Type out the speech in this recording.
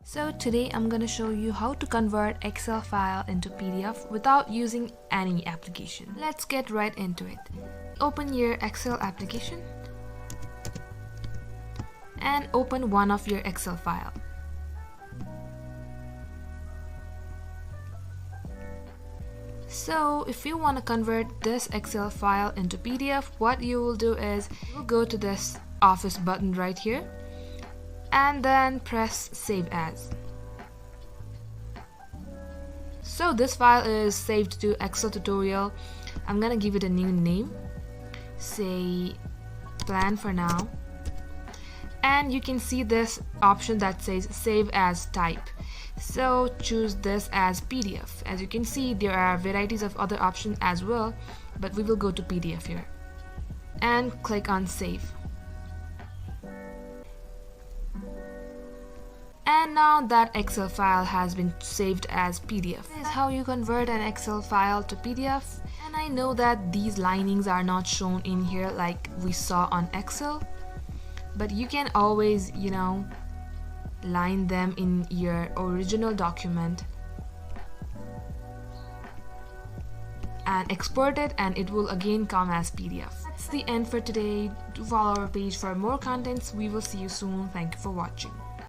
So today I'm going to show you how to convert Excel file into PDF without using any application. Let's get right into it. Open your Excel application and open one of your Excel file. So if you want to convert this Excel file into PDF, what you will do is you'll go to this Office button right here and then press Save As. So this file is saved to Excel tutorial. I'm gonna give it a new name, say plan for now, and you can see this option that says Save As Type. So choose this as PDF. As you can see, there are varieties of other options as well, but we will go to PDF here and click on Save. And now that Excel file has been saved as PDF. This is how you convert an Excel file to PDF. And I know that these linings are not shown in here like we saw on Excel, but you can always, line them in your original document and export it, and it will again come as PDF. That's the end for today. Do follow our page for more contents. We will see you soon. Thank you for watching.